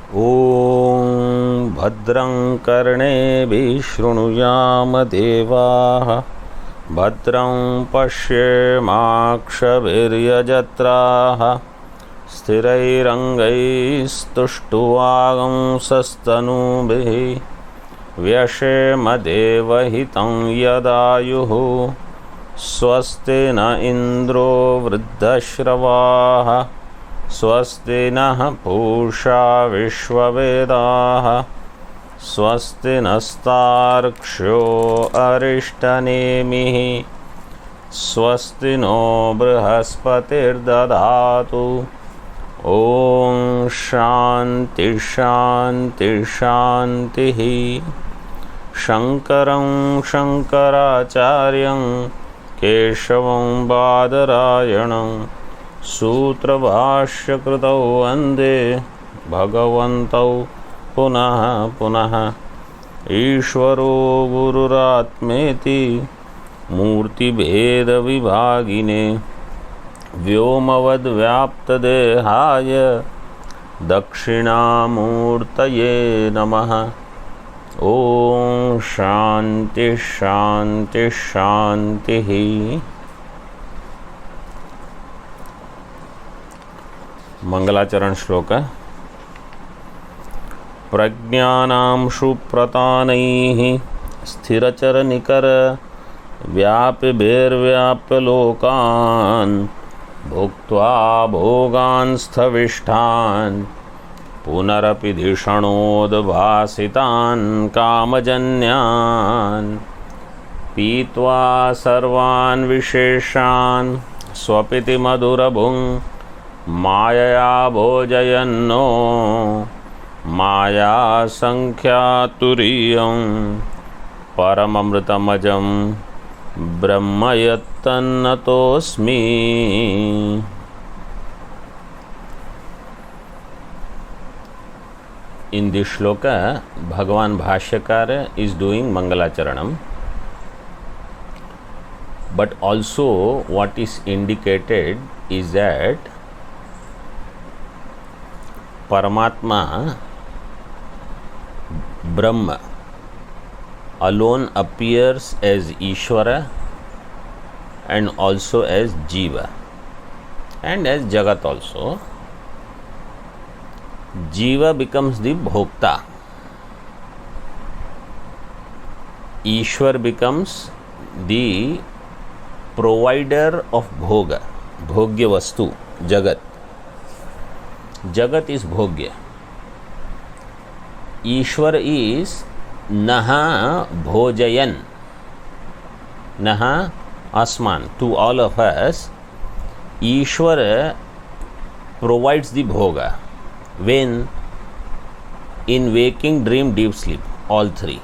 ॐ भद्रं कर्णेभिः शृणुयाम देवाः भद्रं पश्येमाक्षभिर्यजत्राः स्थिरैरङ्गैस्तुष्टुवागुंसस्तनूभिः व्यशेम देवहितं यदायुः स्वस्ति न इन्द्रो वृद्धश्रवाः स्वस्ति नः पूषा विश्ववेदाः स्वस्ति नस्तार्क्ष्यो अरिष्टनेमिः स्वस्ति नो बृहस्पतिर्दधातु। ॐ शान्ति शान्ति शान्तिः। शङ्करं शङ्कराचार्यं केशवं बादरायणं सूत्रभाष्यकृतौ वन्दे भगवन्तौ पुनः पुनः। ईश्वरो गुरुरात्मेति मूर्तिभेदविभागिने व्योमवद्व्याप्तदेहाय दक्षिणामूर्तये नमः। ॐ शान्ति शान्ति शान्तिः। मंगलाचरण श्लोक। प्रज्ञानां सुप्रतानैः स्थिरचरनिकर व्याप्यभिर्व्याप्य लोकान् भुक्त्वा भोगान् स्थविष्ठान् पुनरपि धिषणोद्भासितान् कामजन्यान् पीत्वा सर्वान् विशेषान् स्वपिति मधुरभुङ् मायया भोजयन्नो माया संख्यातुरीयं परममृतमजं ब्रह्म यत्तन्नतोऽस्मि। In this shloka, Bhagavan Bhashyakar is doing Mangalacharanam, but also what is indicated is that Paramatma, Brahma, alone appears as Ishvara and also as Jiva and as Jagat also. Jiva becomes the Bhokta. Ishwar becomes the provider of Bhoga, Bhogya Vastu, Jagat. Jagat is Bhogya. Ishwar is Naha Bhojayan. Naha Asman. To all of us, Ishwar provides the Bhoga. When? In waking, dream, deep sleep. All three.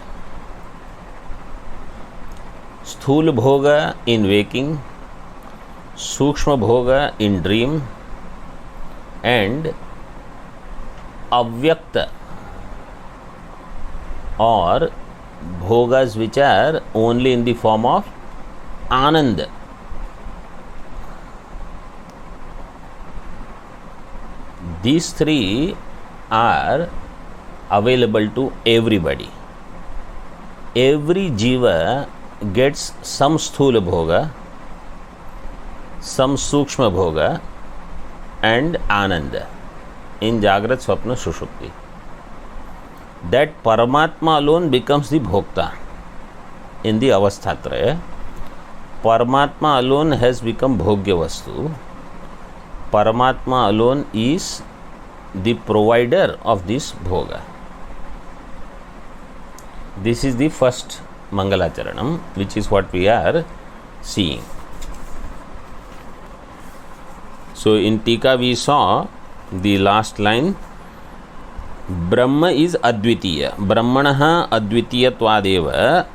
Sthula Bhoga in waking, Sukshma Bhoga in dream, and Avyakta or bhogas which are only in the form of Ananda. These three are available to everybody. Every jiva gets some sthula bhoga, some sukshma bhoga and ananda in Jagrat, Swapna, Sushupti. That Paramatma alone becomes the Bhokta in the Avasthatraya. Paramatma alone has become Bhogya Vastu. Paramatma alone is the provider of this Bhoga. This is the first Mangalacharanam, which is what we are seeing. So in Tika we saw the last line. Brahma is Advitiya. Brahmanaha Advitiyatvadeva.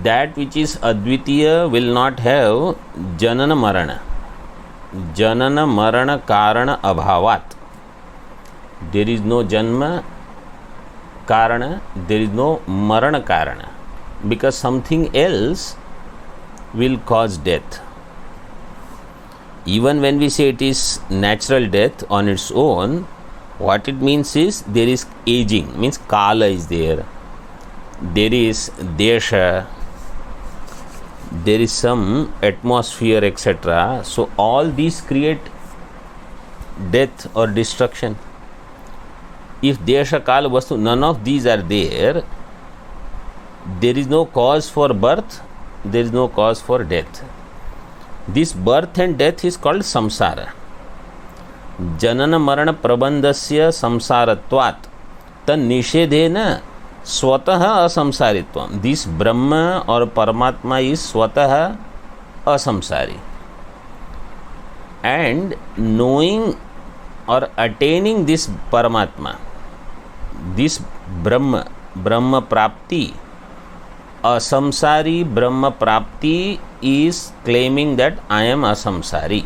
That which is Advitiya will not have Janana Marana. Janana Marana Karana Abhavat. There is no Janma Karana, there is no Marana Karana, because something else will cause death. Even when we say it is natural death on its own, What it means is there is aging, means kala is there, there is desha, there is some atmosphere, etc. So all these create death or destruction. If desha kala vastu, none of these are there, there is no cause for birth, there is no cause for death. This birth and death is called samsara. जनन मरण प्रबंधस्य संसारत्वात् तन्निषेधेन स्वतः असंसारित्वम. This ब्रह्म और परमात्मा is स्वतः असंसारी, and knowing और attaining this परमात्मा, this ब्रह्म, ब्रह्म प्राप्ति, असंसारी ब्रह्म प्राप्ति is claiming that I am asamsari.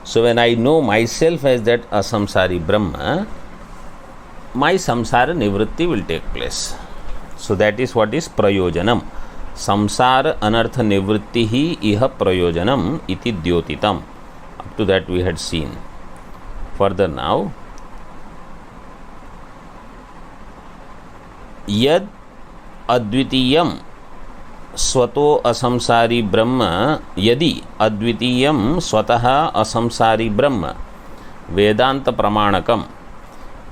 So when I know myself as that asamsari Brahma, my samsara nivritti will take place. So that is what is prayojanam. Samsara anartha nivritti hi iha prayojanam iti dyotitam. Up to that we had seen. Further now, yad advitiyam स्वतो असंसारी ब्रह्म, यदि अद्वितीयम स्वतः असंसारी ब्रह्म वेदांत प्रमाणकम.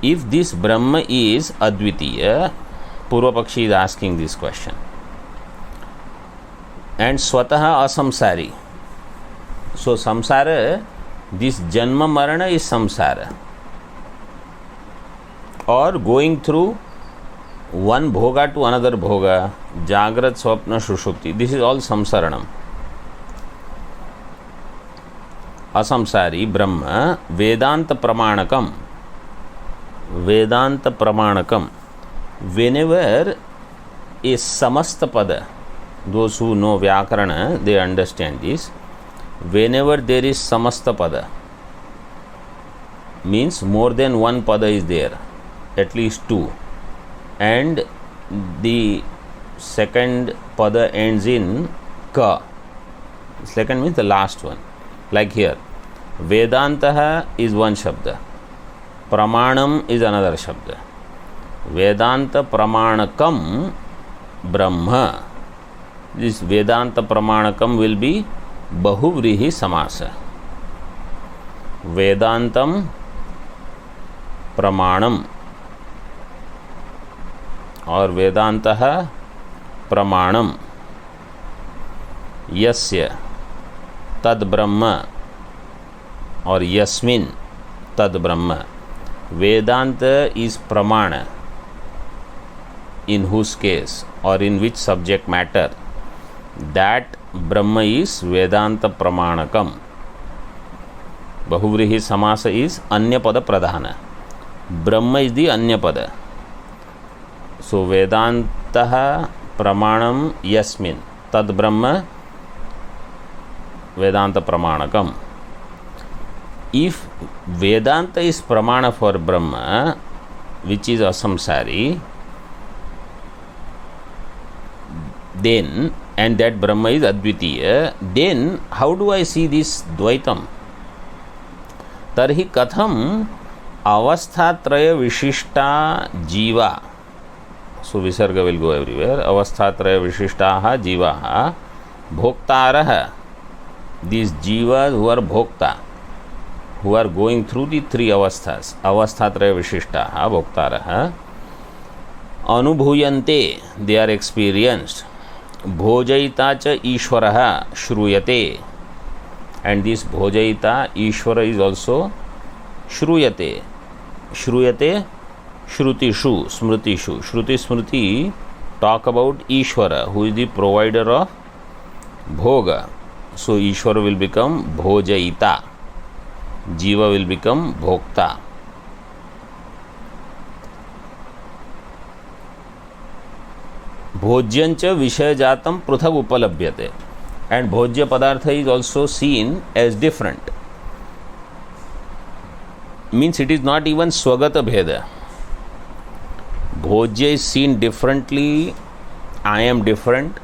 If this Brahma is अद्वितीय, पूर्व पक्षी is asking this question, and स्वतः असंसारी. सो संसार, this जन्म मरण is संसार, और going through one bhoga to another bhoga, jagrat swapna sushupti, this is all samsaranam. Asamsari Brahma Vedanta Pramanakam. Vedanta Pramanakam. Whenever a samasta pada, those who know Vyakarana, they understand this. Whenever there is samasta pada, means more than one pada is there, at least two, and the second pada ends in ka. Second means the last one. Like here, Vedantah is one shabda, Pramanam is another shabda. Vedanta Pramanakam Brahma. This Vedanta Pramanakam will be Bahuvrihi Samasa. Vedantam Pramanam और वेदांतः प्रमाणम यस्य तद ब्रह्म और यस्मिन् तद ब्रह्म. वेदांत is प्रमाण, in whose case or in which subject matter that Brahma is Vedanta Pramanakam. Bahuvrihi Samasa is Anyapada Pradhana. Brahma is the Anyapada. So Vedantah Pramanam Yasmin Tad Brahma Vedanta Pramanakam. If Vedanta is Pramana for Brahma, which is asamsari, then, and that Brahma is Advitiya, then how do I see this Dvaitam? Tarhi Katham Avasthatraya Vishishta Jiva. So Visarga will go everywhere. Avasthatraya Vishishtaha Jivaha Bhoktaraha. These Jivas who are Bhokta, who are going through the three avasthas, Avasthatraya Vishishtaha Bhoktaraha, Anubhuyante, they are experienced. Bhojayita cha Ishwaraha Shruyate, and this Bhojayita Ishwara is also Shruyate. Shruyate Shrutishu Smritishu. Shruti Smriti talk about Ishwara, who is the provider of Bhoga. So Ishwara will become Bhojayita, Jiva will become Bhokta. Bhojyancha Vishayajatam Pruthak Upalabhyate, and Bhojya Padartha is also seen as different. Means it is not even Swagata Bheda. Bhojya is seen differently. I am different.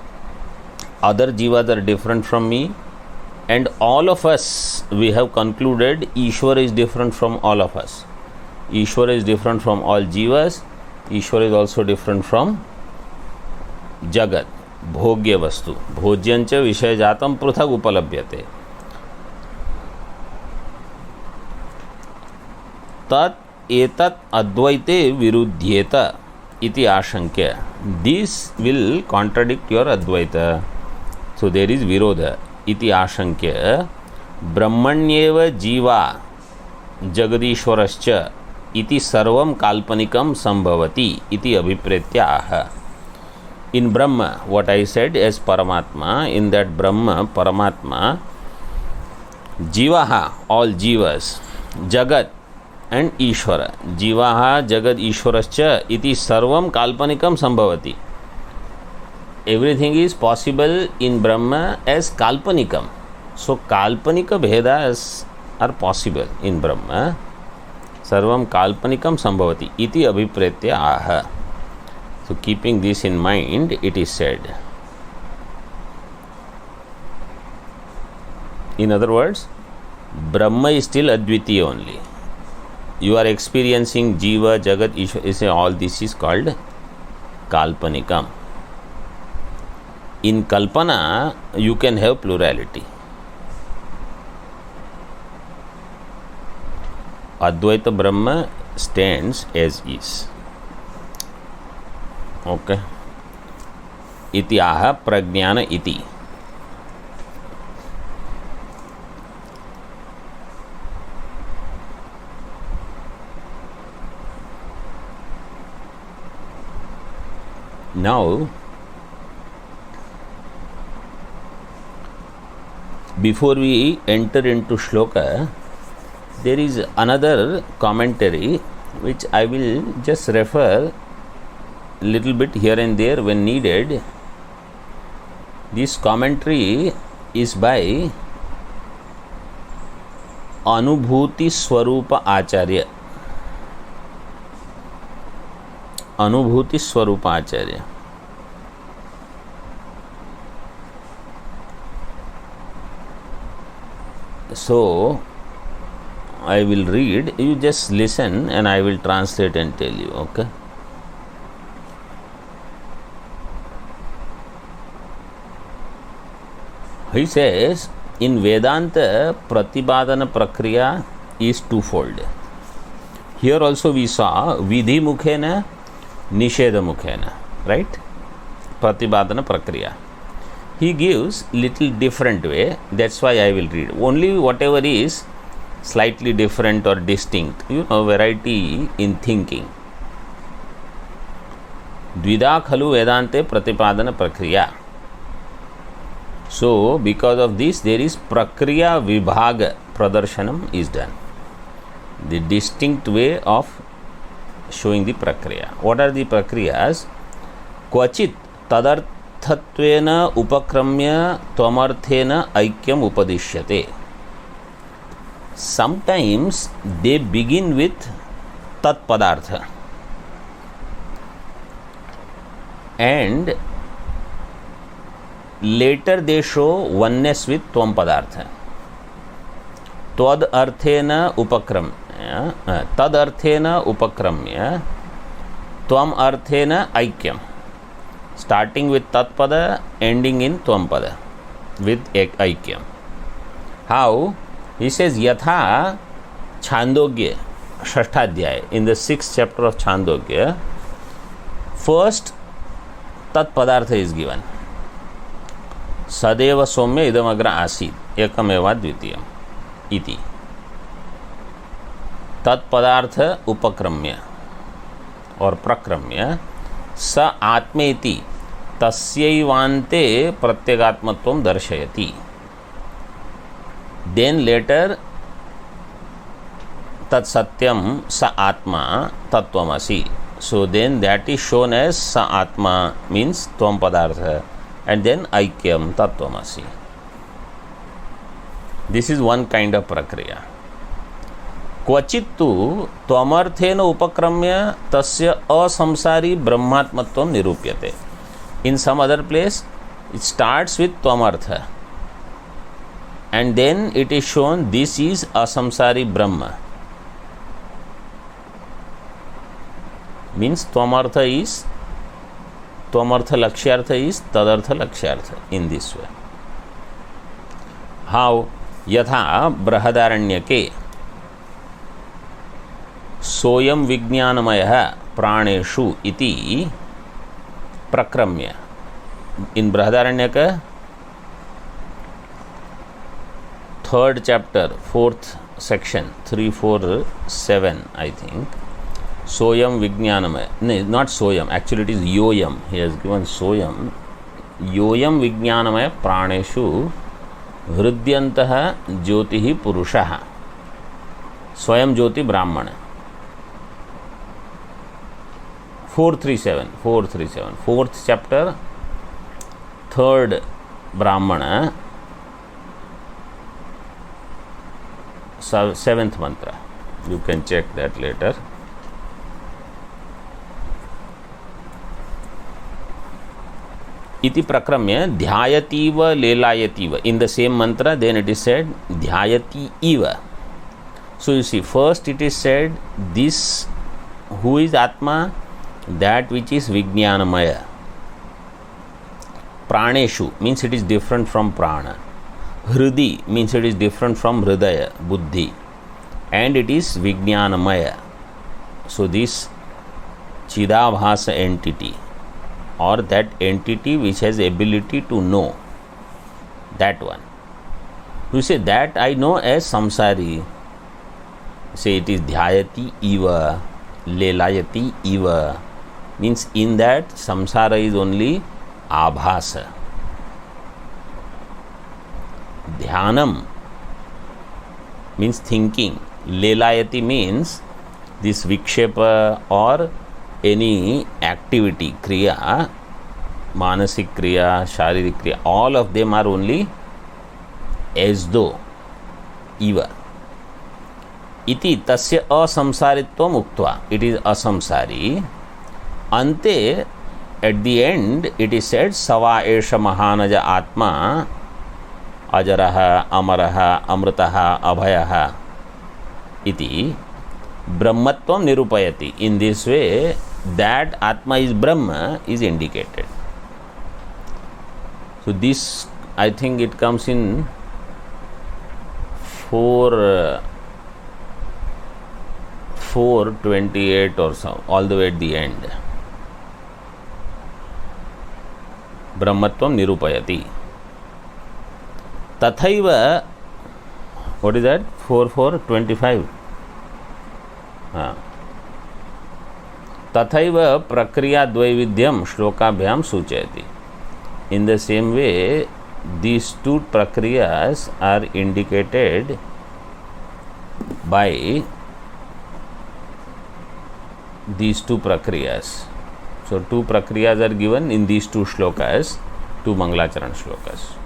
Other Jivas are different from me. and all of us, we have concluded Ishwar is different from all of us. Ishwar is different from all jivas. Ishwar is also different from Jagat. भोग्य वस्तु भोज्यंच विषय जातम पृथक उपलभ्यते. तत् एतत् अद्वैते विरुध्येत इति आशंक्य. This will contradict your Advaita. So there is विरोध इति आशंक्य. ब्रह्मण्येव जीवा जगदीश्वरश्च इति सर्वं काल्पनिकं संभवति इति अभिप्रेत्य आह. In Brahma, what I said as Paramatma, in that Brahma, Paramatma, Jivaha, all Jivas, Jagat and Ishvara. Jivaha, Jagat, Ishvarascha, iti sarvam kalpanikam sambhavati. Everything is possible in Brahma as kalpanikam. So, kalpanika bhedas are possible in Brahma. Sarvam kalpanikam sambhavati. Iti abhipretya aha. So, keeping this in mind, it is said. In other words, Brahma is still Advitiya only. You are experiencing Jiva, Jagat, Ishvara, all this is called Kalpanikam. In Kalpana, you can have plurality. Advaita Brahma stands as is. Okay. Iti aha prajnana iti. Now, before we enter into shloka, there is another commentary which I will just refer little bit here and there when needed. This commentary is by Anubhuti Swarupa Acharya. Anubhuti Swarupa Acharya. So, I will read, you just listen and I will translate and tell you, okay? He says, in Vedanta, Pratibadana Prakriya is twofold. Here also we saw Vidhi Mukhena, Nisheda Mukhena, right? Pratibadana Prakriya. He gives little different way, that's why I will read. Only whatever is slightly different or distinct, variety in thinking. Dvida Khalu Vedante Pratipadana Prakriya. So, because of this, there is Prakriya Vibhaga Pradarshanam is done. The distinct way of showing the Prakriya. What are the Prakriyas? Kvachit tadarthatvena upakramya tvamarthena aikyam upadishyate. Sometimes they begin with tat padartha and later they show oneness with tvam padartha. Tad arthena upakramya, tad arthena upakramya, tvam arthena aikyam. Starting with tat pada, ending in tvam pada with aikyam. How? He says, Yatha Chandogya, Shashtadhyaya, in the 6th chapter of Chandogya, first tat padartha is given. Sadeva Somya idamagra asid ekameva dvitiyam iti. Tat padartha upakramya or prakramya sa atmeti tasyaivante pratyagatmatvam darshayati. Then later tat satyam sa atma tattvamasi. So then that is shown as sa atma means tvam padartha. And then aikyam tattvamasi. This is one kind of prakriya. Kvachittu tvamarthena upakramya tasya asamsari brahmatmatvam nirupyate. In some other place, it starts with tvamartha. and then it is shown this is asamsari Brahma. Means tvamartha is tvamartha lakshyartha is tadartha lakshyartha in this way. How? Yatha Brahadaranyake soyam vijnanamaya praneshu iti prakramya. In Brahadaranyaka 3rd chapter 4th section 347 I think, soyam vijnanamaya, no, not soyam, actually it is yoyam. He has given soyam. Yoyam vijnanamaya praneshu hridyantah jyotihi purushah swayam jyoti brahmana. 437 4th chapter 3rd brahmana 7th mantra. You can check that later. Iti prakramya dhyayativa lelayativa. In the same mantra, then it is said dhyayati eva. So you see, first it is said this, who is Atma? That which is Vijnanamaya. Praneshu means it is different from prana. Hridi means it is different from hridaya, buddhi. And it is Vijnanamaya. So this Chidabhasa entity, or that entity which has ability to know, that one. You say that I know as samsari. Say it is dhyayati eva, lelayati eva. Means in that samsara is only abhasa. Dhyanam means thinking. Lelayati means this vikshepa or any activity, kriya, manasik kriya, sharirik kriya, all of them are only as though, eva. Iti tasya asamsaritvam uktva. It is asamsari. Ante, at the end, it is said sava esha mahanaja atma ajaraha amaraha amritaha abhayaha iti brahmatvam nirupayati. In this way, that Atma is Brahma is indicated. So this, I think it comes in 428 or so, all the way at the end. Brahmatvam nirupayati. Tathaiva, what is that? 4:4:25. तथैव प्रक्रिया द्वैविध्यम श्लोकाभ्याम सूचयति. In the same way, these two prakriyas are indicated by these two prakriyas. So two prakriyas are given in these two shlokas, two Mangalacharan shlokas.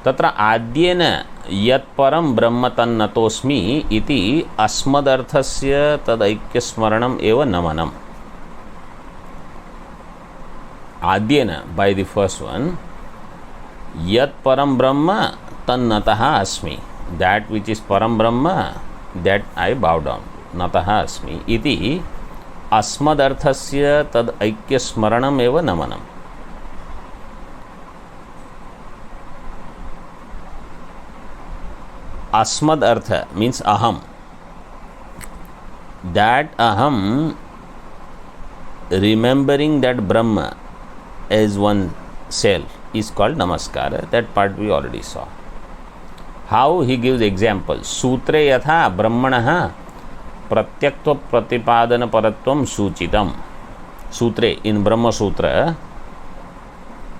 तत्र आद्येन यत् परं ब्रह्म तन्नतोस्मि इति अस्मदर्थस्य तदैक्यस्मरणम् एव नमनम्. आद्येन, by the first one, यत् परं ब्रह्म तन्नतः अस्मि, that which is param brahma, that I bow down to, natah asmi iti अस्मदर्थस्य तदैक्यस्मरणम् एव नमनम्. Asmad artha means aham. That aham, remembering that Brahma as one self, is called namaskara. That part we already saw. How he gives example. Sutre yatha brahmanaha pratyaktva pratipadana paratvam suchitam. Sutre, in Brahma Sutra,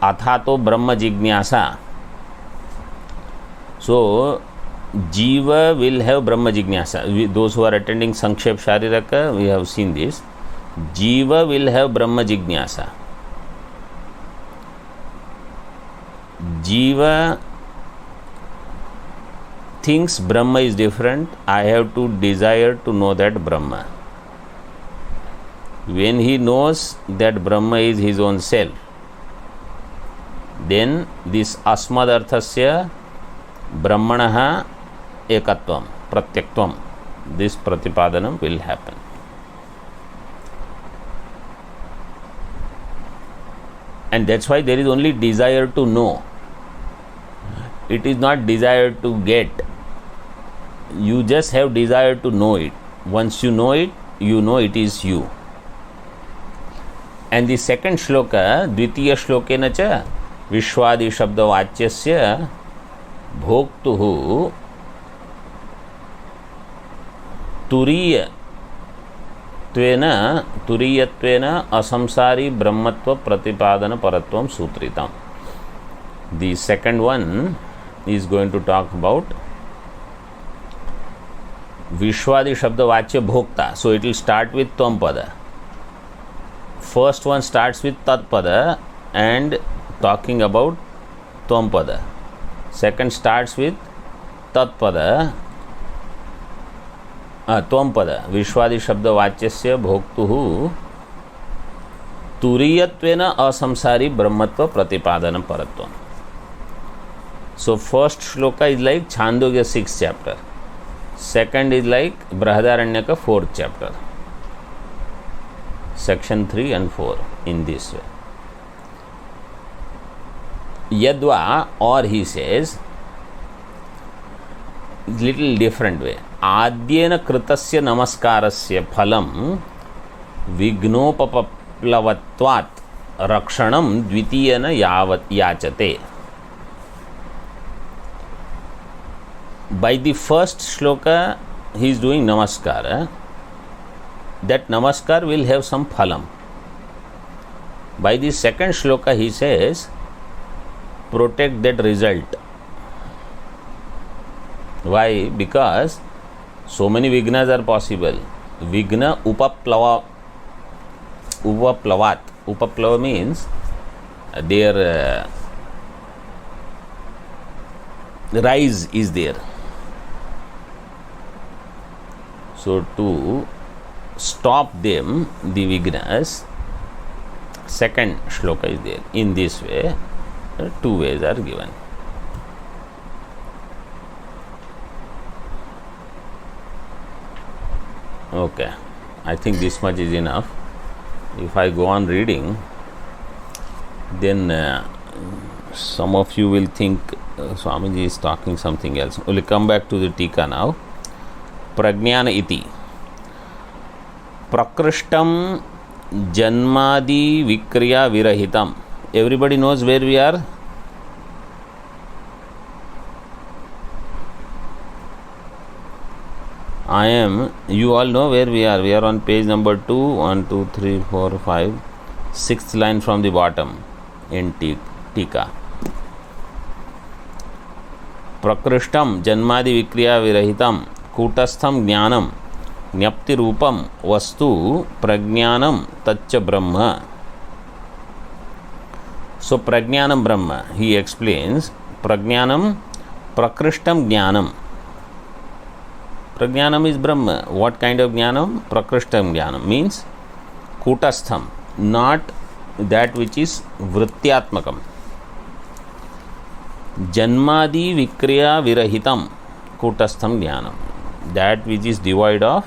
athato brahma jignasa. So Jiva will have Brahma Jignasa. Those who are attending Sankshep Shariraka, we have seen this. Jiva will have Brahma Jignasa. Jiva thinks Brahma is different. I have to desire to know that Brahma. When he knows that Brahma is his own self, then this Asmadarthasya Brahmanah ekatvam pratyaktvam. This pratipadanam will happen. And that's why there is only desire to know. It is not desire to get. You just have desire to know it. Once you know it is you. And the second shloka, द्वितीय श्लोकेन च विश्वादि शब्दवाच्यस्य भोक्तुः तुरीयत्वेन असंसारी ब्रह्मत्व प्रतिपादन परत्वं सूत्रितम्. The second one is going to talk about Vishwadi Shabda Vachya Bhokta. So it will start with Tvam Pada. First one starts with Tat Pada and talking about Tvam Pada. Second starts with Tat Pada, Tvam Pada. Vishwadi Shabda Vachyasya Bhoktuhu Turiyatvena Asamsari Brahmatva Pratipadanam Paratvam. So first shloka is like Chandogya 6th chapter. Second is like Brahadaranyaka 4th chapter. Section 3 and 4 in this way. Yadva, or he says, little different way. Adyena kritasya namaskarasya phalam vignopaplavatvat rakshanam dvitiyana yachate. By the first shloka, he is doing namaskar. That namaskar will have some phalam. By the second shloka, he says, protect that result. Why? Because so many vignas are possible. Vigna upaplavat. Upaplava means their rise is there. So to stop them, the vignas, second shloka is there. In this way, two ways are given. Okay, I think this much is enough. If I go on reading, then some of you will think Swamiji is talking something else. We'll come back to the Tika now. Pragnana iti. Prakrishtam janmadi vikriya virahitam. Everybody knows where we are? You all know where we are. We are on page number 2, 1, 2, 3, 4, 5, 6th line from the bottom in Tika. Prakrishtam janmadi vikriya virahitam kutastham jnanam ज्ञप्ति रूपम वस्तु प्रज्ञानम तच्च ब्रह्म. So prajnanam brahma, he explains, prajnanam prakrishtam jnanam. Prajnanam is brahma. What kind of jnanam? Prakrishtam jnanam means kutastham, not that which is vrityatmakam. Janmadi vikriya virahitam kutastham jnanam, that which is devoid of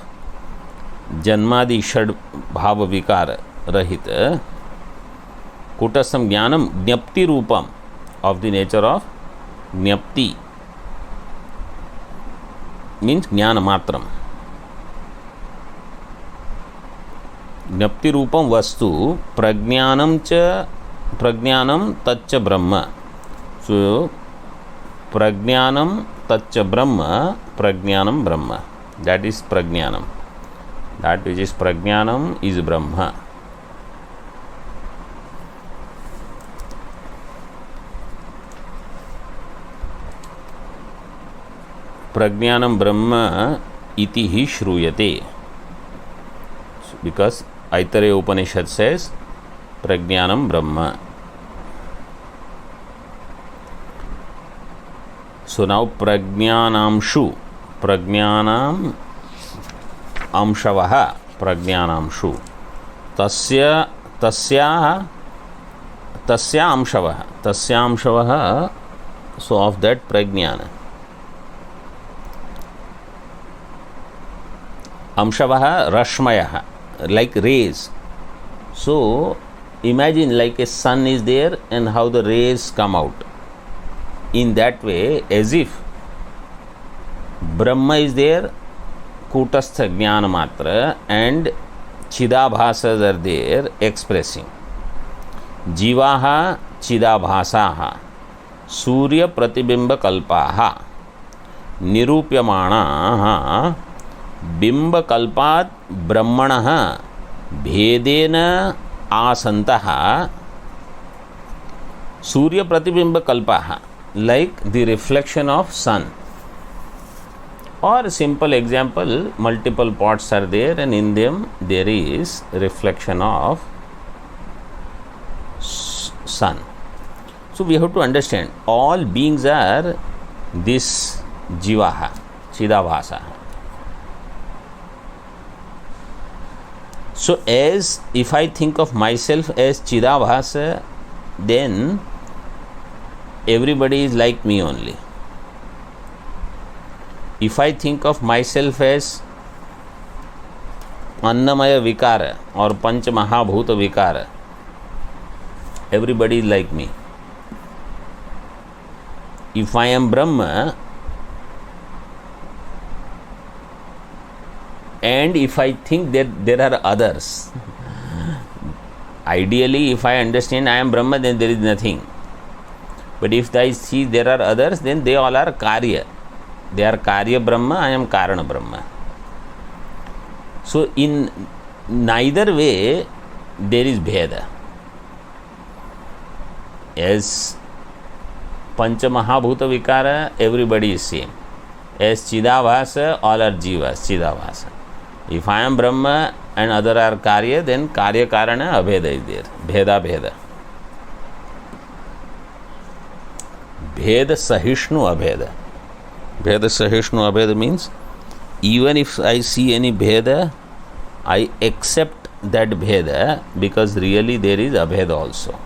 janmadi shad bhava vikara rahita. Kutastham jnanam jnapti rupam, of the nature of jnapti, means jnana matram. Jnapti rupam vastu prajnanam tacca brahma. So prajnanam tacca brahma, prajnanam brahma. That is prajnanam. That which is prajnanam is brahma. Prajnanam brahma iti hi shruyate. Because Aitareya Upanishad says prajnanam brahma. So now prajnanamshu, prajnanam amshavaha, prajnanamshu, tasya amshavaha, so of that prajnana. Amshavah Rashmayah, like rays. So imagine like a sun is there and how the rays come out. In that way, as if Brahma is there, Kutastha Jnana Matra, and Chidabhasas are there expressing. Jivaha Chidabhasaha Surya Pratibimba Kalpaha Nirupyamanaha Bimba Kalpat Brahmanaha Bhedena Asantaha Surya Pratibimba Kalpaha, like the reflection of sun. Or simple example, multiple pots are there and in them there is reflection of sun. So we have to understand all beings are this jivaha, chidabhasa. So as if I think of myself as chidabhasa, then everybody is like me only. If I think of myself as Annamaya Vikara or Panch Mahabhuta Vikara, everybody is like me. If I am Brahma, and if I think that there are others, ideally if I understand I am Brahma, then there is nothing. But if I see there are others, then they all are Karya. They are Karya Brahma, I am Karana Brahma. So in neither way there is Bheda. As Pancha Mahabhuta Vikara, everybody is same. As Chidabhasa, all are Jivas, Chidabhasa. If I am Brahma and other are Karya, then Karya Karana Abheda is there. Bheda Bheda. Bheda Sahishnu Abheda. Bheda Sahishnu Abheda means even if I see any Bheda, I accept that Bheda because really there is Abheda also.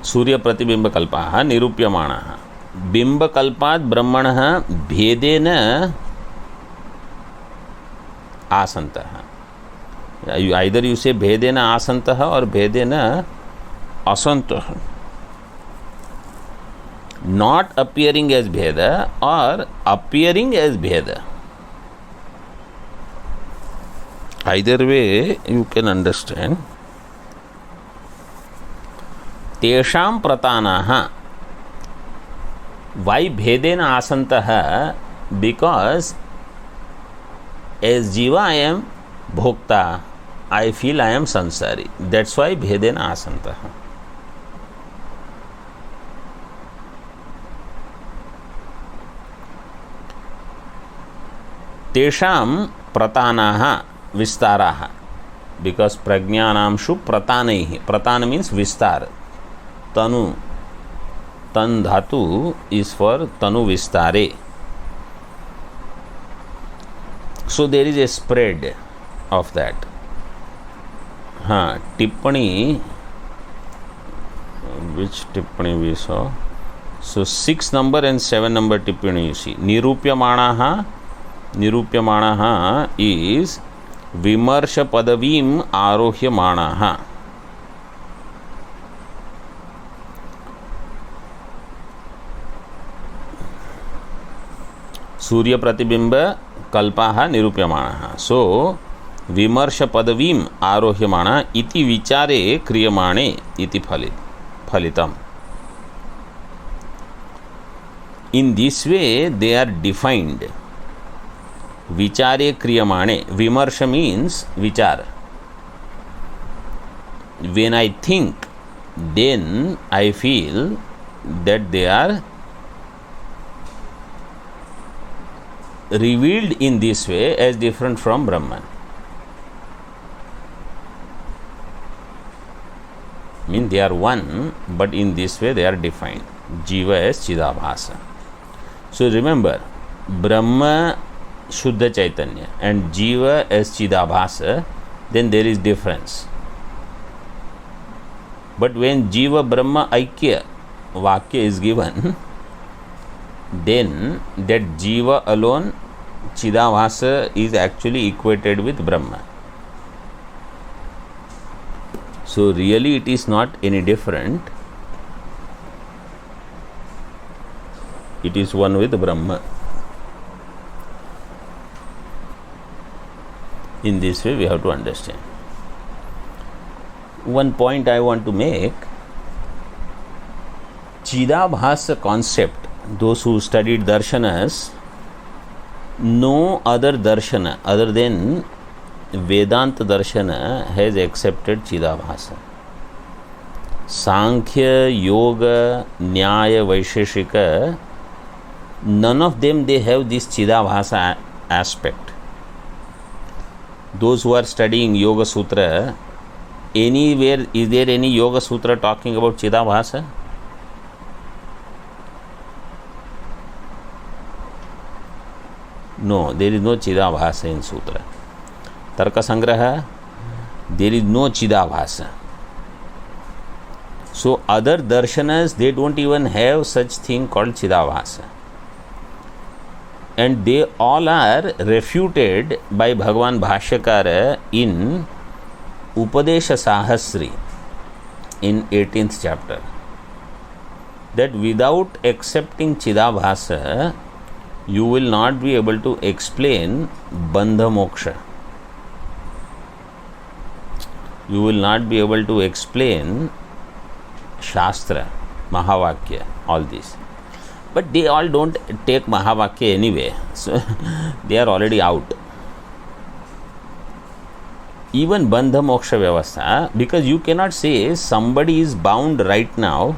Surya Pratibimba Kalpaha Nirupyamanaha Bimba Kalpat Brahmanaha Bhedena Asantaha. Either you say Bhedena Asantaha or Bhedena Asantaha. Not appearing as Bheda or appearing as Bheda. Either way you can understand. Tesham Pratanaha. Why Bhedena Asantaha? Because as Jiva I am Bhokta, I feel I am Sansari. That's why Bhedena Asantaha. Tesham Pratanaha Vistaraha. Because Prajnanamshu Pratanaihi. Pratana means Vistar. Tanu. Tan Dhatu is for Tanu Vistare. So there is a spread of that. Tippani. Which Tippani we saw? So 6 number and 7 number Tippani you see. Nirupyamanaha is Vimarsha Padavim Arohyamanaha. Surya Pratibimba Kalpaha Nirupyamanaha. So Vimarsha Padavim Arohyamana iti vichare kriyamane iti phalitam. In this way they are defined. Vichare kriyamane. Vimarsha means vichar. When I think, then I feel that they are revealed in this way as different from Brahman. Mean they are one, but in this way they are defined. Jiva as Chidabhasa. So remember, Brahma Shuddha Chaitanya and Jiva as Chidabhasa, then there is difference. But when Jiva Brahma Aikya Vakya is given, then that Jiva alone, Chidabhasa, is actually equated with Brahma. So really it is not any different. It is one with Brahma. In this way we have to understand. One point I want to make, Chidabhasa concept, those who studied darshanas, no other darshana other than Vedanta darshana has accepted Chidabhasa. Sankhya, Yoga, Nyaya, Vaisheshika, none of them they have this Chidabhasa aspect. Those who are studying Yoga Sutra, anywhere is there any Yoga Sutra talking about Chidabhasa? No, there is no Chidabhasa in Sutra. Tarka Sangraha, there is no Chidabhasa. So other darshanas, they don't even have such thing called Chidabhasa. And they all are refuted by Bhagavan Bhashyakara in Upadesha Sahasri in 18th chapter. That without accepting Chidabhasa, you will not be able to explain Bandha Moksha. You will not be able to explain Shastra, Mahavakya, all this. But they all don't take Mahavakya anyway, so they are already out. Even Bandha Moksha Vyavastha, because you cannot say somebody is bound right now,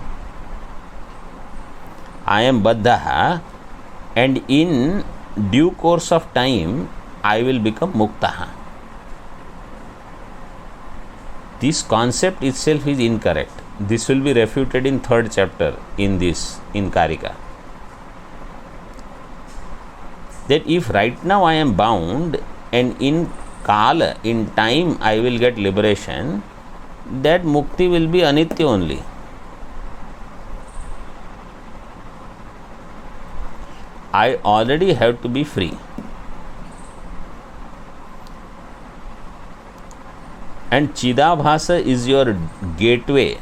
I am Baddhaha, and in due course of time I will become Muktaha. This concept itself is incorrect. This will be refuted in 3rd chapter in Karika. That if right now I am bound and in Kala, in time I will get liberation, that Mukti will be Anitya only. I already have to be free. And Chidabhasa is your gateway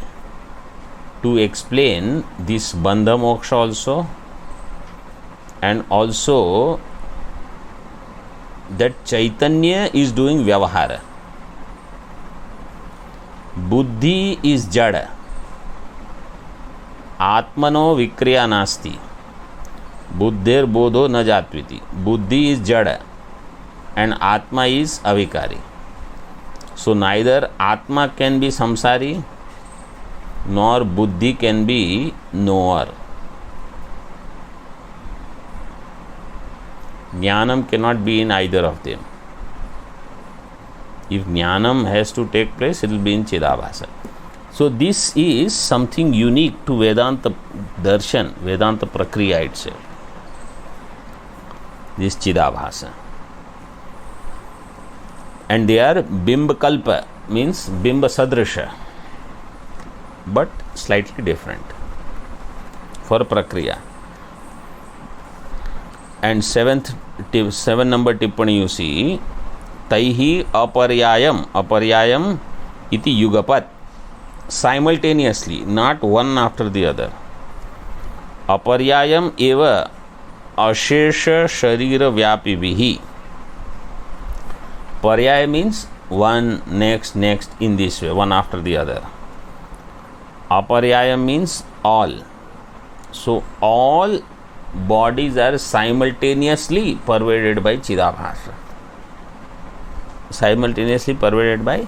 to explain this Bandha Moksha also, and also that Chaitanya is doing Vyavahara. Buddhi is Jada. Atmano Vikriya Nasti. Buddhir Bodho na Jatviti. Buddhi is Jada and Atma is Avikari. So neither Atma can be Samsari nor Buddhi can be knower. Jnanam cannot be in either of them. If Jnanam has to take place, it will be in Chidabhasa. So this is something unique to Vedanta Darshan, Vedanta Prakriya itself. This Chidabhasa. And they are Bimba Kalpa, means Bimba Sadrisha, but slightly different for Prakriya. And 7 number Tippani you see, Taihi Aparyayam iti Yugapat, simultaneously, not one after the other. Aparyayam eva Ashesha Sharira Vyapi Vihi. Paryaya means one, next, in this way, one after the other. Aparyaya means all. So all bodies are simultaneously pervaded by Chidabhasa. Simultaneously pervaded by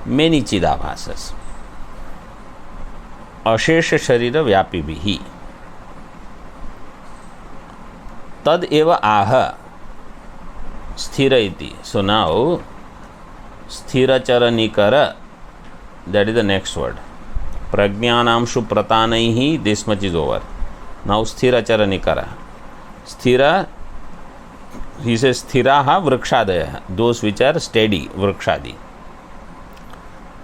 many Chidabhasas. Ashesha Sharira Vyapi Vihi. Tad eva aha Sthira iti. So now Sthirachara Nikara, that is the next word. Prajnanamshu Pratanaihi, this much is over. Now Sthirachara Nikara. Sthira, he says Sthiraha Vrikshadaya, those which are steady, Vrikshadi.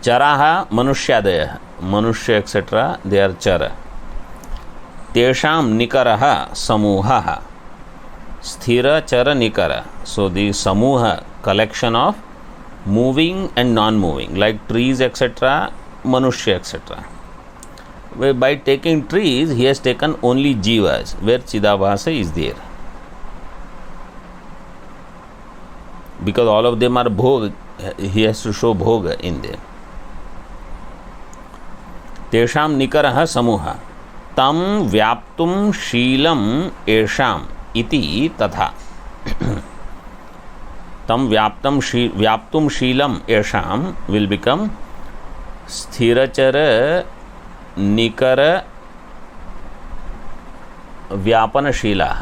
Charaha Manushadaya, Manushya etc., they are Chara. तेषां निकरः समूहः स्थिर चर निकर. So the samuha, collection of moving and non-moving, like trees etc., manushya etc. By taking trees, he has taken only jivas, where Chidabhasa is there. Because all of them are bhog, he has to show bhog in them. Tesham nikaraha samuha tam vyaptum shilam esham iti tatha. Tam vyaptum shilam esham will become sthirachara निकर व्यापनशीलाः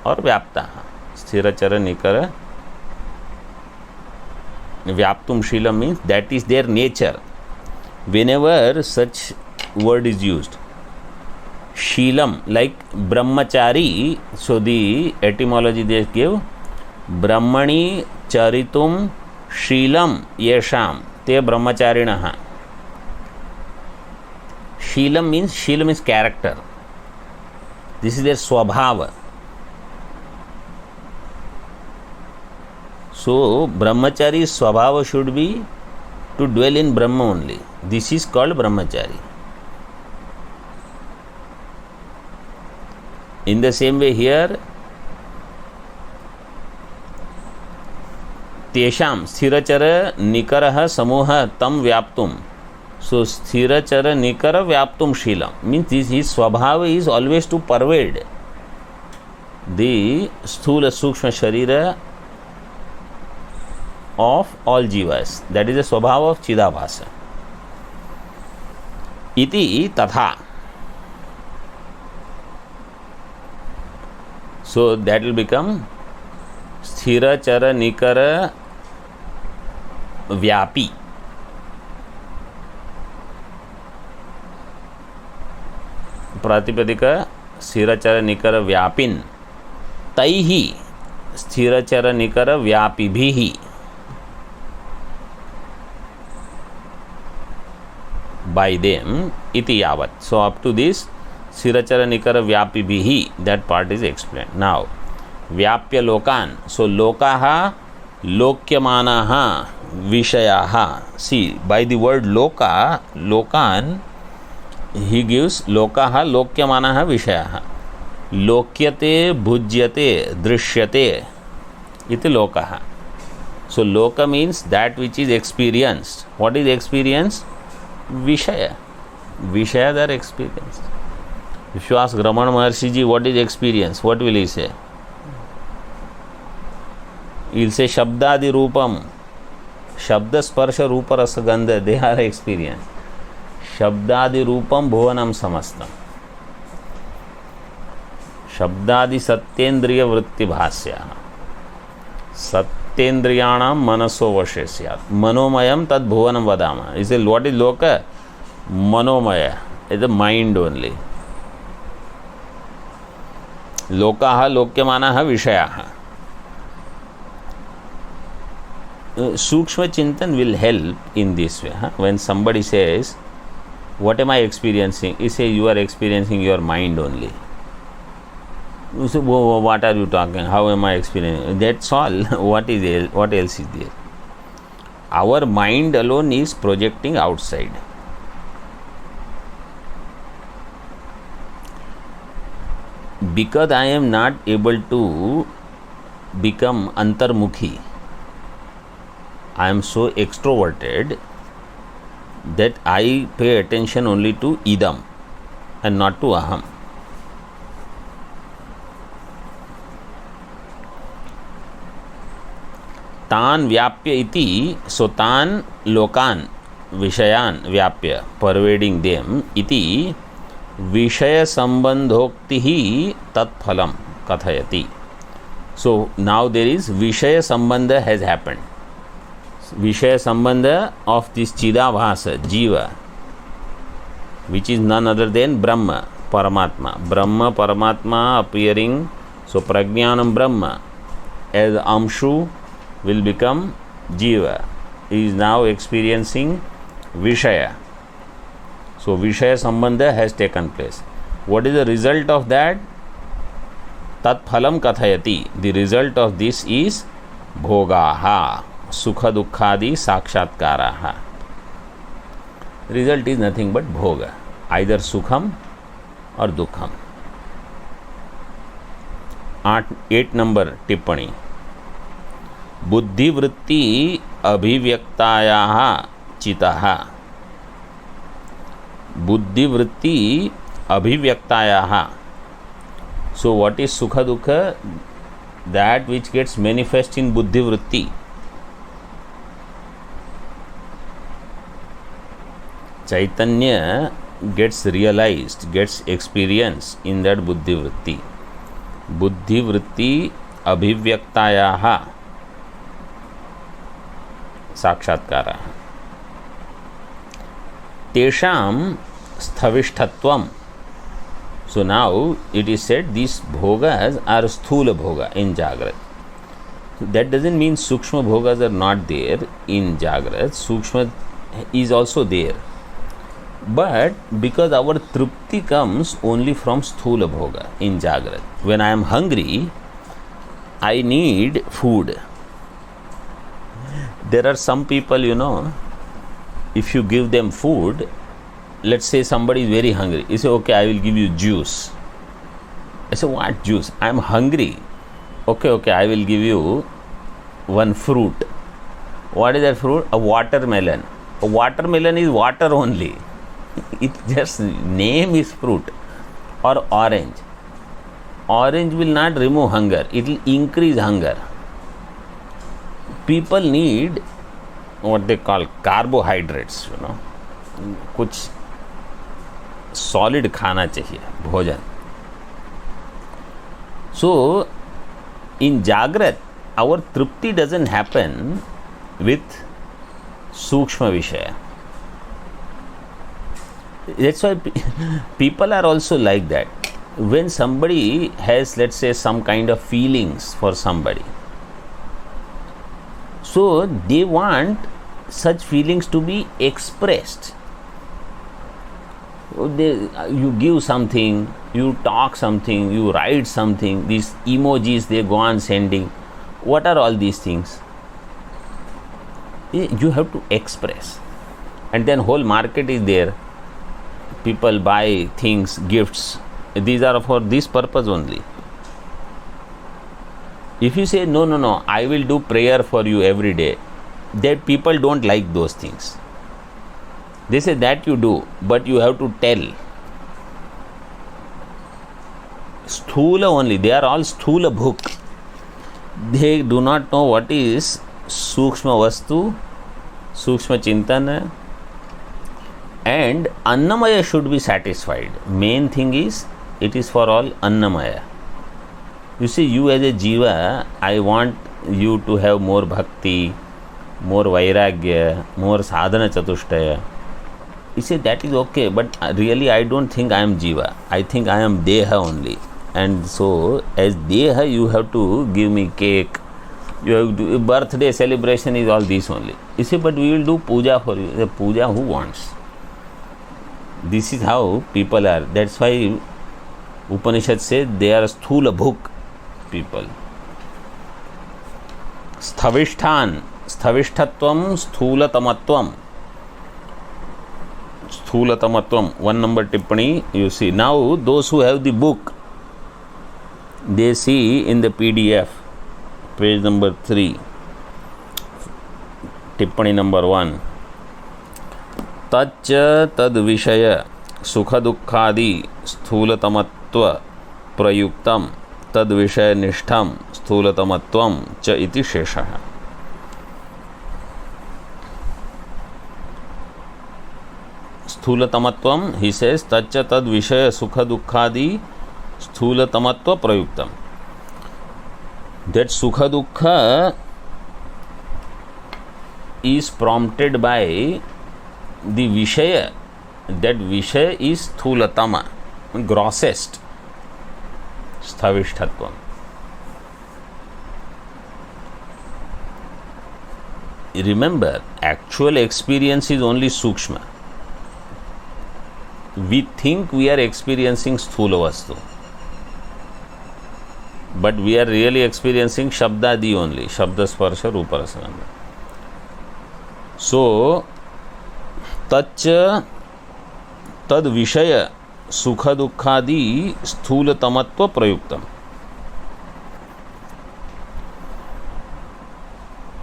और व्याप्ताः. स्थिरचर निकर व्याप्तुमशीलम means that is their nature. Whenever such word is used, Sheelam like brahmachari, so the etymology they give ब्रह्मणि चरितुम शीलम येषाम ते ब्रह्मचारिणः. Sheelam means character. This is their swabhava. So brahmachari swabhava should be to dwell in Brahma only. This is called brahmachari. In the same way here, tesham sthirachara nikaraha samuha tam vyaptum. So sthirachara nikara vyaptum shilam means his swabhava is always to pervade the sthula sukshma sharira of all jivas. That is the swabhava of Chidabhasa. Iti tatha. So that will become sthirachara nikara vyapi. प्रातिपदिक स्थिरचर निकर व्यापिन तैहि स्थिरचर निकर व्यापिभिः. By them iti yavat. So up to this स्थिरचर निकर व्यापिभिः, that part is explained. Now व्याप्य लोकान. So लोकाः लोक्यमानाः विषयाः. See, by the word loka, lokan, he gives लोकाः लोक्यमानाः विषयाः. लोक्यते भुज्यते दृश्यते इति लोकाः. So loka means that which is experienced. What is experienced? Vishaya. Vishayas are experienced. If you ask Ramana Maharshi ji what is experience, what will he say? He will say Shabdadi Rupam. Shabda Sparsha Rupa Rasa Gandha, they are experience. शब्दादि रूपम भुवनम समस्तम. शब्दादि सत्येन्द्रिय वृत्ति भाष्य. सत्येन्द्रियाणां मनसो वशे स्यात्. मनोमयम तद भुवनम वदामः. इसे व्हाट इज लोक? मनोमय इज द माइंड ओनली. लोकाः लोक्यमानाः विषयाः. सूक्ष्म चिंतन will help in this way. When somebody says, what am I experiencing? He says, you are experiencing your mind only. You say, what are you talking? How am I experiencing? That's all. What else is there? Our mind alone is projecting outside. Because I am not able to become antarmukhi, I am so extroverted that I pay attention only to idam and not to aham. Tan vyapya iti, so tan lokan vishayan vyapya, pervading them, iti vishaya sambandhoktihi tat phalam kathayati. So now there is vishaya sambandha has happened. Vishaya sambandha of this Chidabhasa, Jiva, which is none other than Brahma, Paramatma. Brahma, Paramatma appearing, so Prajnanam Brahma as Amshu will become Jiva. He is now experiencing Vishaya. So Vishaya sambandha has taken place. What is the result of that? Tat phalam kathayati. The result of this is bhogaha, sukha dukkhadi sakshatkaraha. Result is nothing but bhoga, either sukham or dukkham. 8 number टिप्पणी. बुद्धिवृत्ति अभिव्यक्तायाः चितः. बुद्धिवृत्ति अभिव्यक्तायाः. So what is sukha dukha? That which gets manifest in buddhivritti. Chaitanya gets realized, gets experienced in that buddhivritti. बुद्धिवृत्ति अभिव्यक्तायाः साक्षात्कारः. तेषां स्थविष्ठत्वम्. So now it is said these bhogas are sthula bhoga in Jagrat. That doesn't mean Sukshma bhogas are not there in Jagrat. Sukshma is also there. But because our trupti comes only from sthula bhoga in Jagrat. When I am hungry, I need food. There are some people, if you give them food, let's say somebody is very hungry. You say, okay, I will give you juice. I say, what juice? I am hungry. Okay, I will give you one fruit. What is that fruit? A watermelon. A watermelon is water only. It just name is fruit. Or orange. Orange will not remove hunger. It will increase hunger. People need what they call carbohydrates. कुछ solid खाना चाहिए, भोजन. So in Jagrat, our trupti doesn't happen with Sukshma Vishaya. That's why people are also like that. When somebody has, let's say, some kind of feelings for somebody, so they want such feelings to be expressed. You give something, you talk something, you write something, these emojis they go on sending. What are all these things? You have to express. And then whole market is there. People buy things, gifts. These are for this purpose only. If you say, no, I will do prayer for you every day, that people don't like those things. They say that you do, but you have to tell. Sthula only. They are all sthula bhuk. They do not know what is Sukshma Vastu, Sukshma Chintana, and Annamaya should be satisfied. Main thing is, it is for all Annamaya. You see, you as a Jiva, I want you to have more bhakti, more vairagya, more sadhana chatushtaya. You say that is okay, but really I don't think I am Jiva. I think I am Deha only. And so, as Deha, you have to give me cake. You have to do birthday celebration is all this only. You say, but we will do puja for you. The puja who wants? This is how people are. That's why Upanishad says they are sthula bhuk people. Sthavishtan, sthavishtatvam, sthulatamatvam. Sthulatamatvam. 1 number tippani, you see. Now, those who have the book, they see in the PDF, page number 3, tippani number 1. तच्च तद विषय सुख दुःखादि स्थूलतमत्व प्रयुक्तम तद विषय निष्ठम स्थूलतमत्वम च इति शेषः. स्थूलतमत्वम, he says, तच्च तद विषय सुख दुःखादि स्थूलतमत्व प्रयुक्तम. That sukha dukkha is prompted by the Vishaya. That Vishaya is Sthulatama, grossest, Sthavishtatvam. Remember, actual experience is only Sukshma. we think we are experiencing sthula vastu, but we are really experiencing shabdadi only, shabda sparsha rupa rasagandha. So तच्च तद विषय सुख दुखादि स्थूलतमत्व प्रयुक्तम.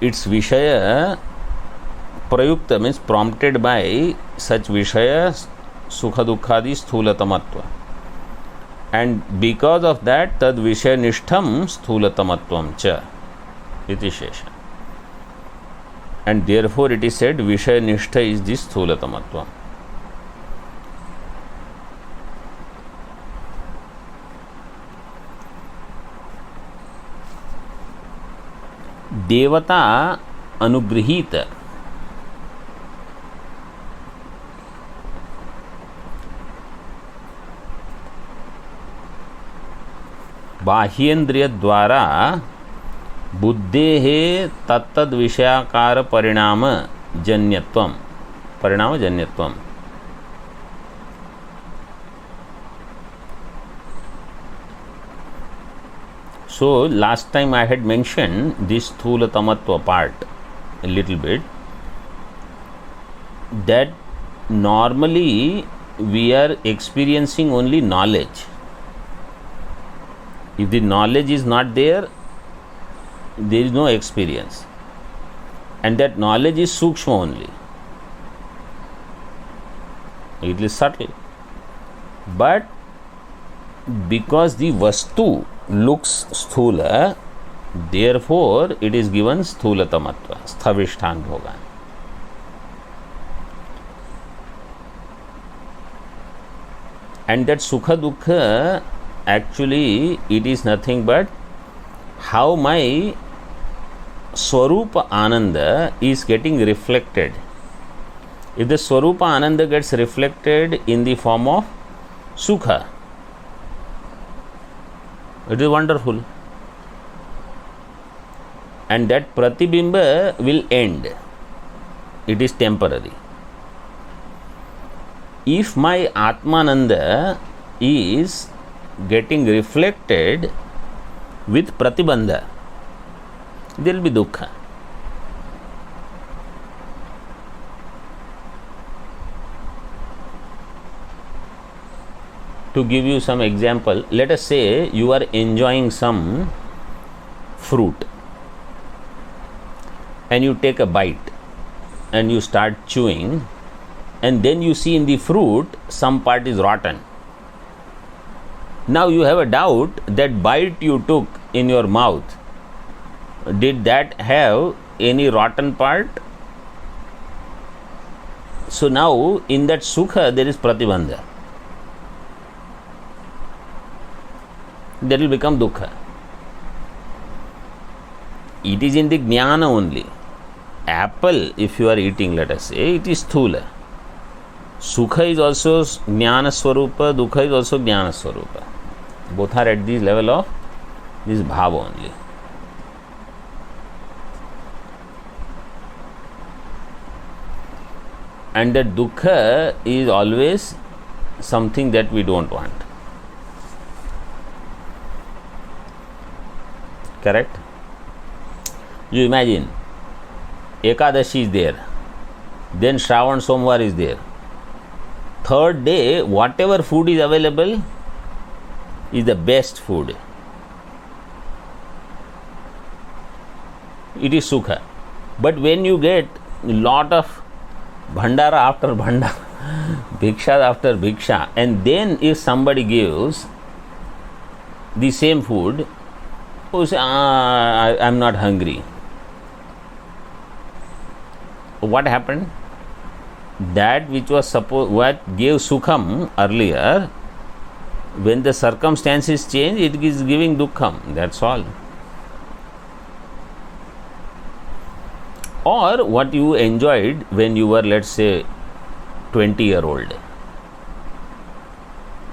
Its विषय प्रयुक्त means prompted by such विषय सुख दुखादि स्थूलतमत्व, and because of that tad विषय निष्ठम स्थूलतमत्वम च इति शेष. And therefore it is said Vishaya Nishtha is the Sthulatamattva. Devata Anugrihita Bahyendriya Dwara बुद्धेः तत्तद विषयाकार परिणाम जन्यत्वम. So last time I had mentioned this Sthulatamatva part a little bit, that normally we are experiencing only knowledge. If the knowledge is not there, there is no experience, and that knowledge is sukshma only, it is subtle. But because the vastu looks sthula, therefore it is given sthulatamattva, sthavishthang bhoga. And that sukha dukkha, actually it is nothing but how my Swarupa Ananda is getting reflected. If the Swarupa Ananda gets reflected in the form of Sukha, it is wonderful. And that Pratibimba will end. It is temporary. If my Atmananda is getting reflected with Pratibandha, there will be dukkha. To give you some example, let us say you are enjoying some fruit and you take a bite and you start chewing, and then you see in the fruit some part is rotten. Now you have a doubt that bite you took in your mouth, did that have any rotten part? So now in that sukha there is pratibandha. That will become dukkha. It is in the jnana only. Apple, if you are eating, let us say, it is sthula. Sukha is also jnana swarupa, dukkha is also jnana swarupa. Both are at the level of this bhava only. And that dukkha is always something that we don't want. Correct? You imagine, Ekadashi is there, then Shravan Somvar is there. Third day, whatever food is available is the best food. It is sukha. But when you get lot of bhandara after bhandara, bhiksha after bhiksha, and then if somebody gives the same food, you say, I am not hungry. What happened? That which was what gave sukham earlier, when the circumstances change, it is giving dukkham. That's all. Or what you enjoyed when you were, let's say, 20-year-old.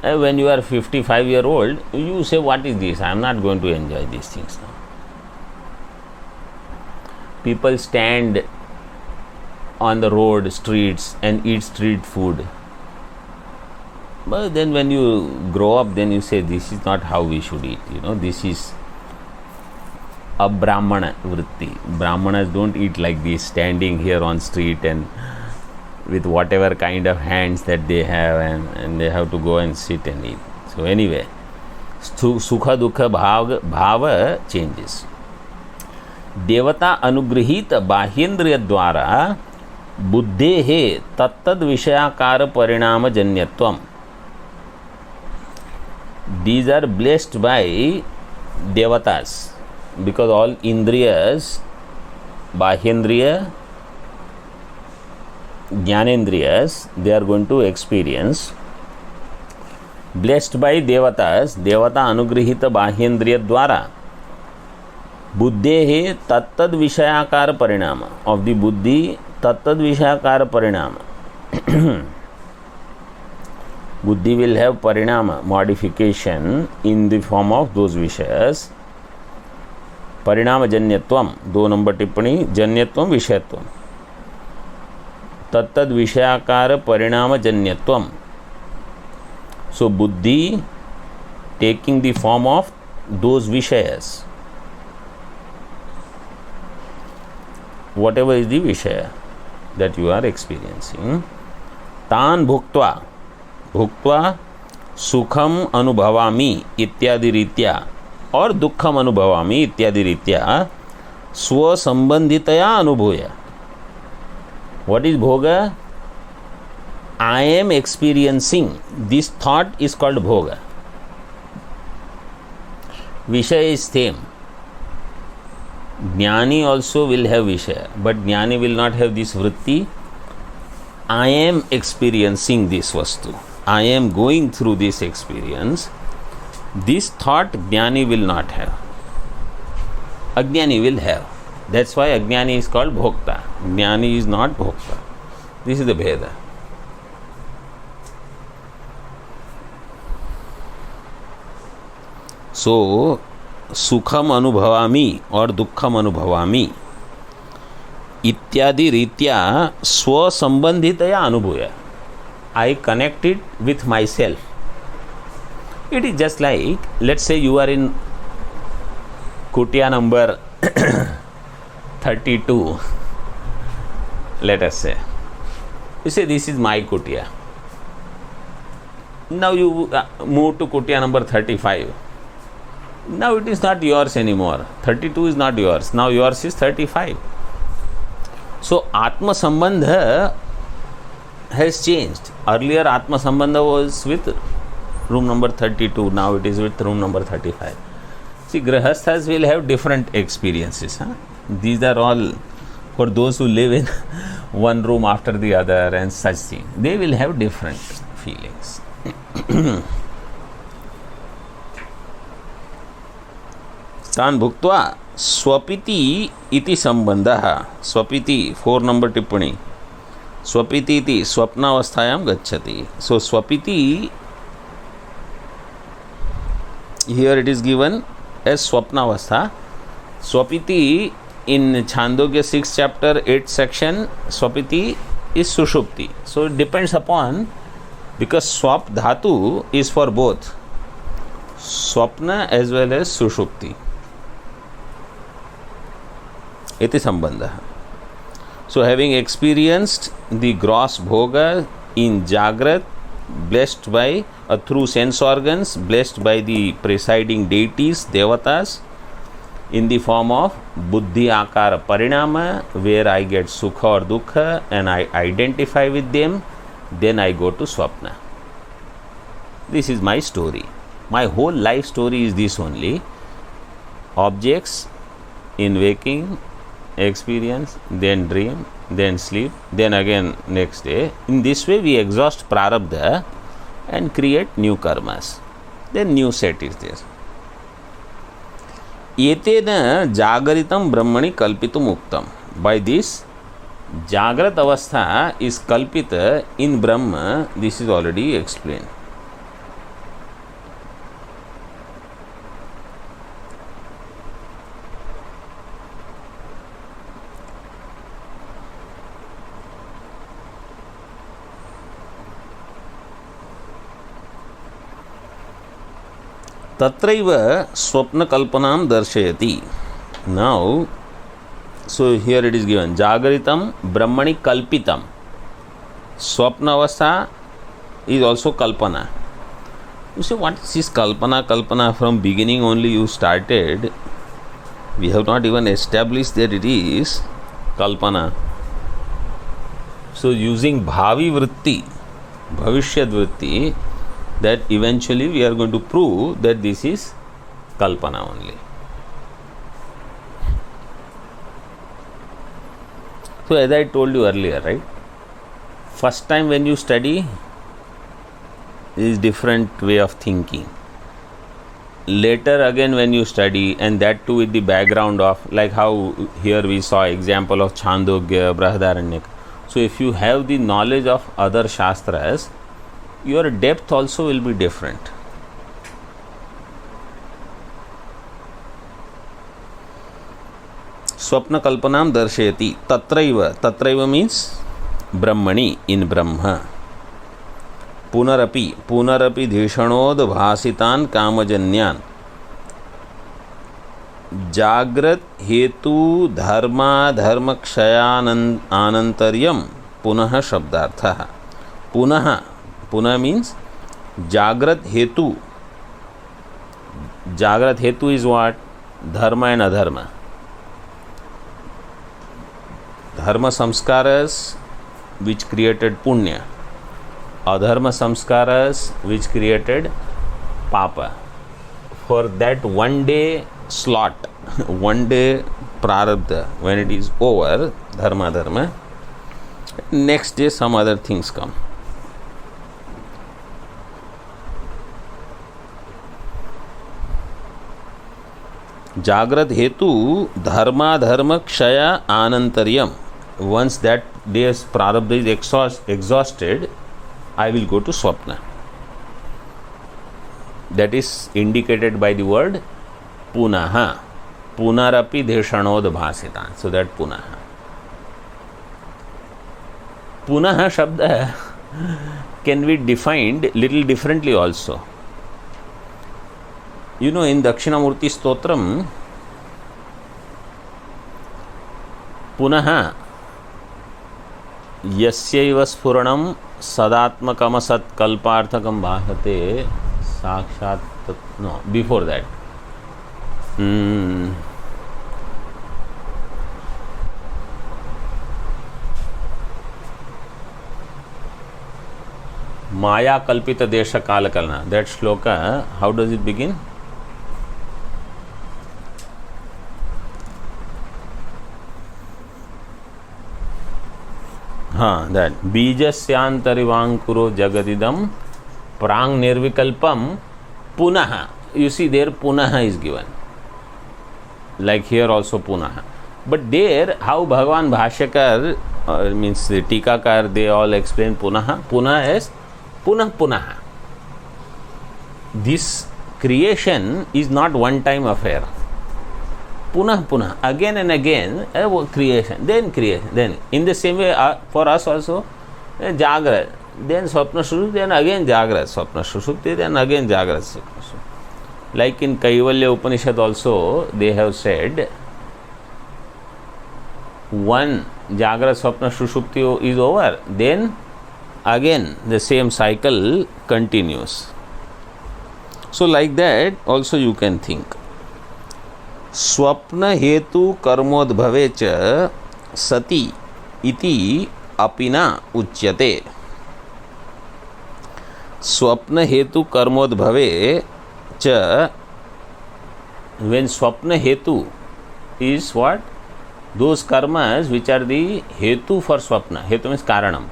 When you are 55-year-old, you say, what is this? I am not going to enjoy these things now. People stand on the road, streets, and eat street food. But then when you grow up, then you say this is not how we should eat. This is a Brahmana vritti. Brahmanas don't eat like this, standing here on street and with whatever kind of hands that they have, and they have to go and sit and eat. So anyway, sukha dukha bhava changes. देवता अनुगृहीत बाह्येन्द्रिय द्वारा बुद्धेः तत्तद विषयाकार परिणाम जन्यत्वम. These are blessed by devatas because all indriyas, bahyendriya, jnanendriyas, they are going to experience. Blessed by devatas, devata anugrihita bahyendriya द्वारा बुद्धेः तत्तद विषयाकार परिणाम, of the buddhi तत्तद विषयाकार परिणाम. Buddhi will have parinama, modification in the form of those vishayas. Parinama janyatvam, 2 number tippani, janyatvam vishayatvam. Tattad vishayakara parinama janyatvam. So buddhi taking the form of those vishayas. Whatever is the vishaya that you are experiencing, तान भुक्त्वा भुक्त्वा सुखम अनुभवामि इत्यादि रीत्या और दुखम अनुभवामि इत्यादि रीत्या स्वसंबंधितया अनुभूय. What is bhoga? I am experiencing this thought is called bhoga. Vishaya is same. Jnani also will have Vishaya, but Jnani will not have this vritti. I am experiencing this vastu. I am going through this experience. This thought Jnani will not have. Ajnani will have. That's why Ajnani is called Bhokta. Jnani is not Bhokta. This is the Bheda. So, सुखम अनुभवामि और दुखम अनुभवामि इत्यादि रीत्या स्वसंबंधितया अनुभूय. I connect it with myself. It is just like, let's say you are in kutia number 32, let us say. You say this is my kutia. Now you move to kutia number 35. Now it is not yours anymore. 32 is not yours. Now yours is 35. So Atma Sambandha has changed. Earlier Atma Sambandha was with room number 32. Now it is with room number 35. See, Grahasthas will have different experiences. These are all for those who live in one room after the other and such things. They will have different feelings. तान भुक्त्वा स्वपिति इति संबंधः. स्वपिति 4 number टिप्पणी. स्वपिति इति स्वप्नावस्थायां गच्छति. So स्वपिति here it is given as swapnavastha. Swapiti in Chandogya 6 chapter 8 section, Swapiti is Sushupti. So it depends upon, because Swap dhatu is for both Swapna as well as Sushupti. Iti sambandha. So having experienced the gross bhoga in Jagrat, blessed by through sense organs, blessed by the presiding deities, devatas, in the form of buddhi akara parinama, where I get sukha or dukha and I identify with them, then I go to swapna. This is my story. My whole life story is this only. Objects in waking, experience, then dream, then sleep, then again next day. In this way we exhaust prarabdha and create new karmas. Then new set is there. Etena jagaritam brahmani kalpitum uktam. By this, Jagrat avastha is kalpita in Brahma. This is already explained. तत्रैव स्वप्नकल्पनां दर्शयति. Now, so here it is given, जागरितं ब्रह्मणि कल्पितं. Swapna avastha is also kalpana. You say, what is this kalpana? Kalpana, from beginning only you started. We have not even established that it is kalpana. So using bhavi vritti, bhavishyat vritti, that eventually we are going to prove that this is kalpana only. So as I told you earlier, right? First time when you study, is different way of thinking. Later again when you study, and that too with the background of, like how here we saw example of Chandogya, Brahadaranyaka. So if you have the knowledge of other shastras, your depth also will be different. Swapna kalpanam darshayati. Tatraiva means Brahmani, in Brahma. पुनरपि धीषणोद भासितान कामजन्यान जाग्रत हेतु धर्म क्षयानंतर्यम पुनः शब्दार्थः. पुनः means जाग्रत हेतु is what? धर्म and अधर्म. धर्म संस्कारस which created punya, adharma samskaras which created papa. For that one day slot, one day prarabdha, when it is over, dharma dharma, next day some other things come. Jagrat hetu dharma dharma kshaya anantaryam. Once that day's prarabdha is exhausted, I will go to swapna. That is indicated by the word punaha. Punarapi dheshanod bhasitan. So that punaha. Punaha shabda can be defined little differently also. You know, in Dakshinamurti Stotram, punaha यस्यैव स्फुरणं सदात्मकमसत्कल्पार्थकं भासते साक्षात्. No, before that माया कल्पित देश काल कलना. That श्लोक, how does it begin? हाँ, that बीजस्यांतरिवांकुरो जगदिदम प्रांग निर्विकल्पम पुनः. You see there punaha is given. Like here also punaha. But there how Bhagavan Bhashyakar means the Tikakar, they all explain punaha. Punaha is punaha. This creation is not one time affair. Punah, again and again, creation, then in the same way for us also, Jagrat, then Swapna Sushupti, then again Jagrat, Swapna Sushupti, then again Jagrat, Swapna Sushupti. Like in Kaivalya Upanishad also, they have said, one Jagrat, Swapna Sushupti is over, then again the same cycle continues. So like that also you can think. स्वप्न हेतु कर्मोद्भवे च सति इति अपिना उच्यते. स्वप्न हेतु कर्मोद्भवे च, when swapna hetu is what? Those karmas which are the hetu for swapna. Hetu means karanam.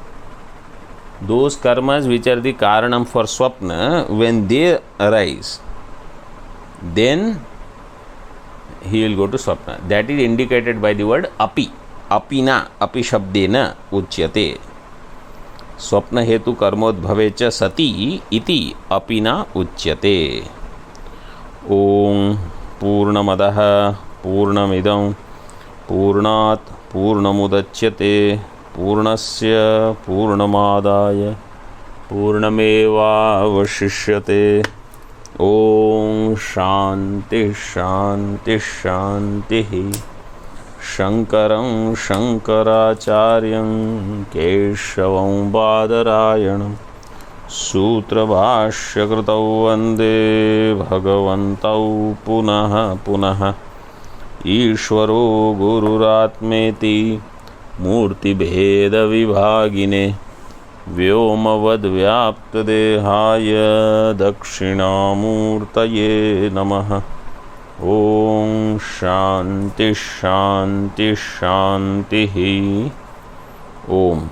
Those karmas which are the karanam for swapna, when they arise, then he will go to swapna. That is indicated by the word api. Apina, api shabdena uchyate. Swapna hetu karmodbhave cha sati iti apina uchyate. Om Purnamadaha Purnamidam Purnat Purnamudachyate Purnasya Purnamadaya Purnameva Vashishyate. Om Shanti शांति शांति। शंकरं शंकराचार्यं केशवं बादरायणं सूत्रभाष्यकृतौ वन्दे भगवन्तौ पुनः पुनः। ईश्वरो गुरुरात्मेति मूर्तिभेदविभागिने व्योमवद्व्याप्तदेहाय दक्षिणामूर्तये नमः। ओम शांति शांति शांति। ओम।